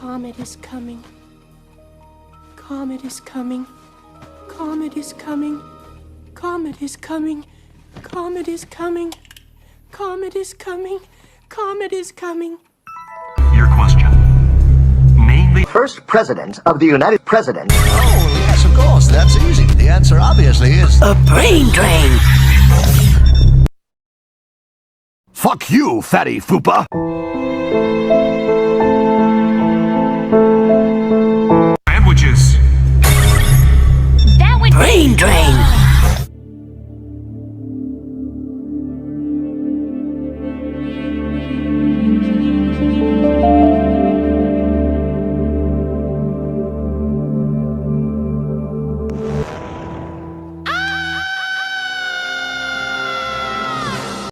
Comet is coming. Comet is coming. Comet is coming. Comet is coming. Comet is coming. Comet is coming. Comet is coming. Your question. Mainly. First president of the United President. Oh, yes, of course. That's easy. The answer obviously is A brain drain. Fuck you, fatty fupa!